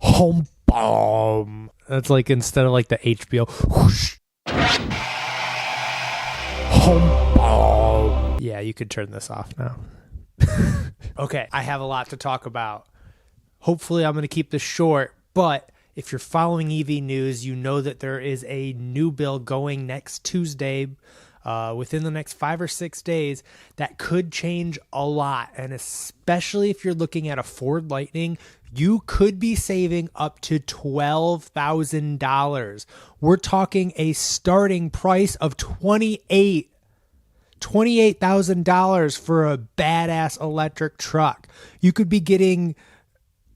Home bomb. That's like instead of like the HBO. Whoosh. Home bomb. Yeah, you could turn this off now. Okay, I have a lot to talk about. Hopefully, I'm going to keep this short, but if you're following EV news, you know that there is a new bill going next Tuesday, within the next 5 or 6 days, that could change a lot. And especially if you're looking at a Ford Lightning, you could be saving up to $12,000. We're talking a starting price of $28,000 for a badass electric truck. You could be getting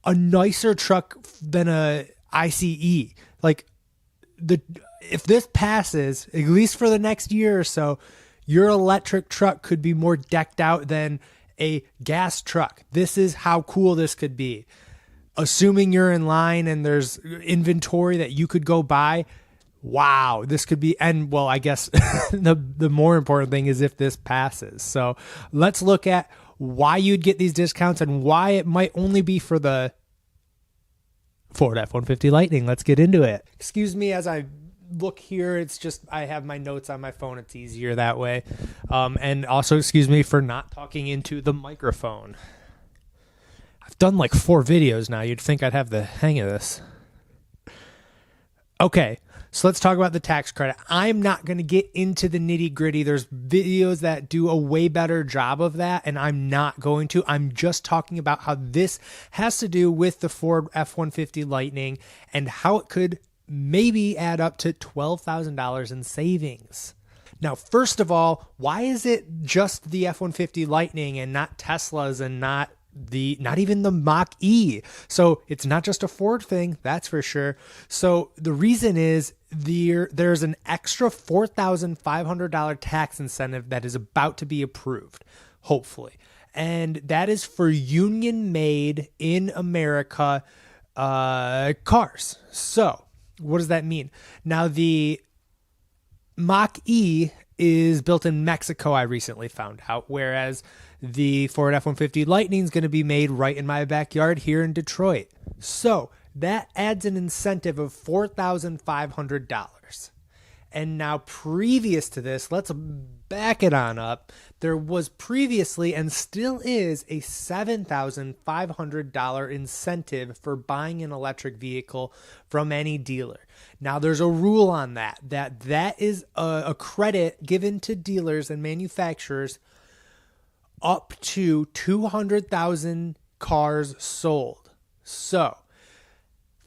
a nicer truck than a ICE. Like, if this passes, at least for the next year or so, your electric truck could be more decked out than a gas truck. This is how cool this could be. Assuming you're in line and there's inventory that you could go buy, wow, this could be, and well, I guess the more important thing is if this passes. So let's look at why you'd get these discounts and why it might only be for the Ford F-150 Lightning. Let's get into it. Excuse me as I look here. It's just I have my notes on my phone. It's easier that way. And also excuse me for not talking into the microphone. I've done like 4 videos now. You'd think I'd have the hang of this. Okay, so let's talk about the tax credit. I'm not going to get into the nitty gritty. There's videos that do a way better job of that, and I'm not going to. I'm just talking about how this has to do with the Ford F-150 Lightning and how it could maybe add up to $12,000 in savings. Now, first of all, why is it just the F-150 Lightning and not Teslas and not even the Mach-E? So it's not just a Ford thing, that's for sure. So the reason is there's an extra $4,500 tax incentive that is about to be approved, hopefully. And that is for union-made in America cars. So what does that mean? Now, the Mach-E is built in Mexico, I recently found out, whereas the Ford F-150 Lightning is going to be made right in my backyard here in Detroit. So that adds an incentive of $4,500. And now previous to this, let's back it on up. There was previously and still is a $7,500 incentive for buying an electric vehicle from any dealer. Now there's a rule on that is a credit given to dealers and manufacturers up to 200,000 cars sold. So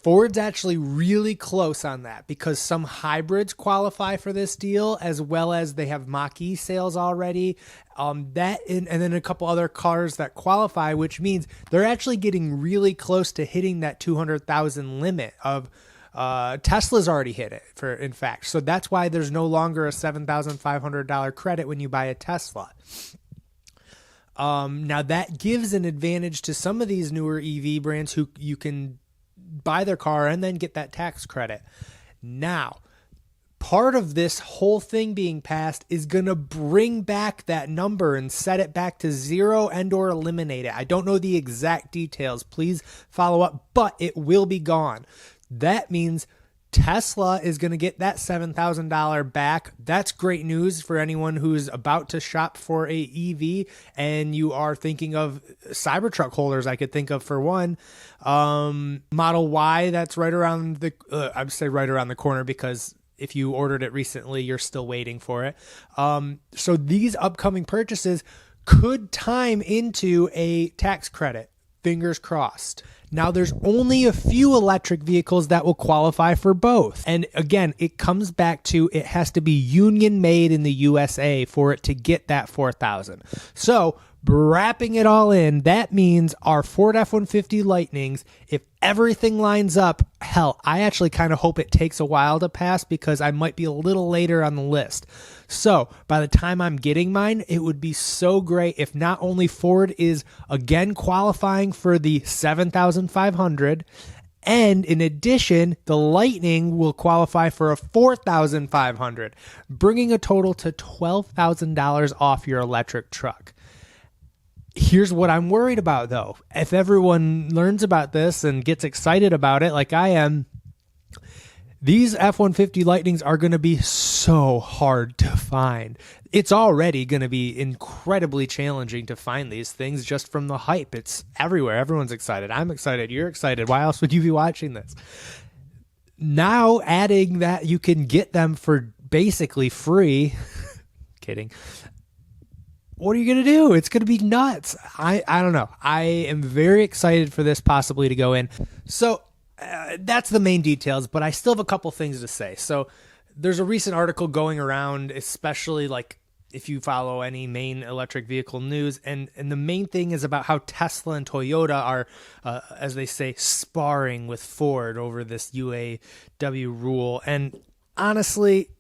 Ford's actually really close on that because some hybrids qualify for this deal, as well as they have Mach-E sales already. And then a couple other cars that qualify, which means they're actually getting really close to hitting that 200,000 limit of Tesla's already hit it, in fact. So that's why there's no longer a $7,500 credit when you buy a Tesla. Now that gives an advantage to some of these newer EV brands who you can buy their car and then get that tax credit. Now, part of this whole thing being passed is going to bring back that number and set it back to 0 and or eliminate it. I don't know the exact details. Please follow up, but it will be gone. That means Tesla is going to get that $7,000 back. That's great news for anyone who's about to shop for a EV and you are thinking of Cybertruck holders. I could think of for one, Model Y. That's right around the, I would say right around the corner because if you ordered it recently, you're still waiting for it. So these upcoming purchases could time into a tax credit. Fingers crossed. Now, there's only a few electric vehicles that will qualify for both. And again, it comes back to it has to be union made in the USA for it to get that $4,000. So wrapping it all in, that means our Ford F-150 Lightnings, if everything lines up, hell, I actually kind of hope it takes a while to pass because I might be a little later on the list. So by the time I'm getting mine, it would be so great if not only Ford is again qualifying for the $7,500, and in addition, the Lightning will qualify for a $4,500, bringing a total to $12,000 off your electric truck. Here's what I'm worried about, though. If everyone learns about this and gets excited about it like I am, these F-150 Lightnings are going to be so hard to find. It's already going to be incredibly challenging to find these things just from the hype. It's everywhere. Everyone's excited. I'm excited. You're excited. Why else would you be watching this? Now adding that you can get them for basically free. Kidding. What are you going to do? It's going to be nuts. I don't know. I am very excited for this possibly to go in. So that's the main details, but I still have a couple things to say. So there's a recent article going around, especially like if you follow any main electric vehicle news, and the main thing is about how Tesla and Toyota are, as they say, sparring with Ford over this UAW rule. And honestly,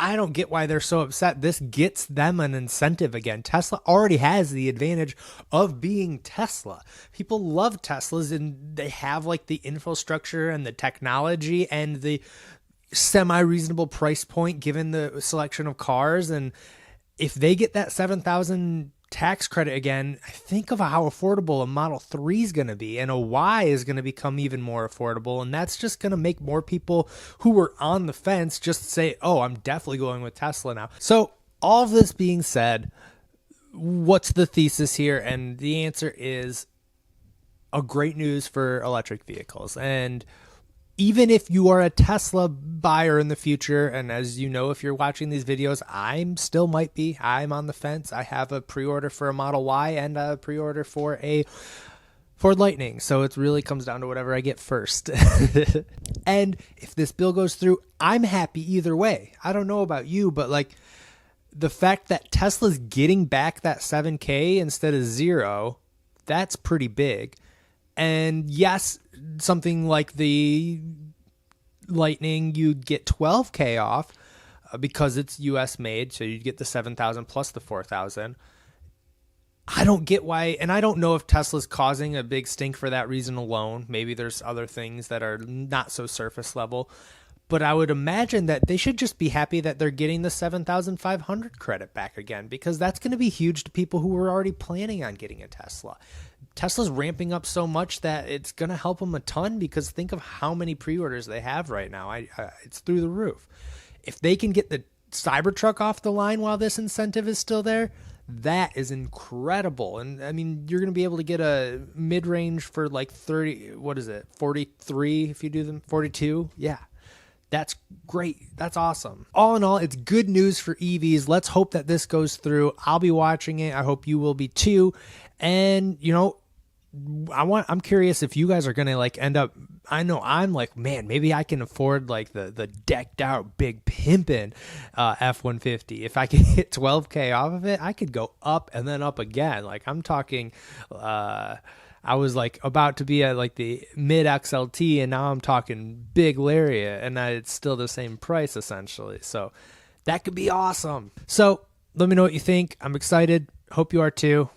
I don't get why they're so upset. This gets them an incentive again. Tesla already has the advantage of being Tesla. People love Teslas, and they have like the infrastructure and the technology and the semi-reasonable price point given the selection of cars. And if they get that $7,000 tax credit again, think of how affordable a Model 3 is going to be, and a Y is going to become even more affordable. And that's just going to make more people who were on the fence just say, oh, I'm definitely going with Tesla now. So all of this being said, what's the thesis here? And the answer is a great news for electric vehicles. And even if you are a Tesla buyer in the future, and as you know, if you're watching these videos, I'm on the fence. I have a pre-order for a Model Y and a pre-order for a Ford Lightning. So it really comes down to whatever I get first. And if this bill goes through, I'm happy either way. I don't know about you, but like the fact that Tesla's getting back that $7,000 instead of $0, that's pretty big. And yes, something like the Lightning, you'd get $12,000 off because it's US made. So you'd get the $7,000 plus the $4,000. I don't get why. And I don't know if Tesla's causing a big stink for that reason alone. Maybe there's other things that are not so surface level. But I would imagine that they should just be happy that they're getting the $7,500 credit back again, because that's going to be huge to people who were already planning on getting a Tesla. Tesla's ramping up so much that it's going to help them a ton, because think of how many pre-orders they have right now. It's through the roof. If they can get the Cybertruck off the line while this incentive is still there, that is incredible. And I mean, you're going to be able to get a mid-range for like 43 if you do them, 42. Yeah. That's great. That's awesome. All in all, it's good news for EVs. Let's hope that this goes through. I'll be watching it. I hope you will be too. And, you know, I'm curious if you guys are going to like end up, I know I'm like, man, maybe I can afford like the decked out big pimpin' F-150. If I can hit $12,000 off of it, I could go up and then up again. Like I'm talking, I was like about to be at like the mid XLT, and now I'm talking big Lariat, and it's still the same price essentially. So that could be awesome. So let me know what you think. I'm excited. Hope you are too.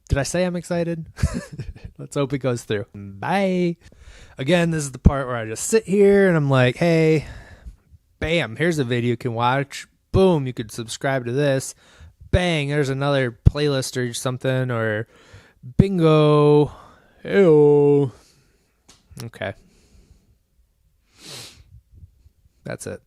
Did I say I'm excited? Let's hope it goes through. Bye. Again, this is the part where I just sit here and I'm like, hey, bam, here's a video you can watch. Boom, you could subscribe to this. Bang, there's another playlist or something, or bingo. Ew. Okay. That's it.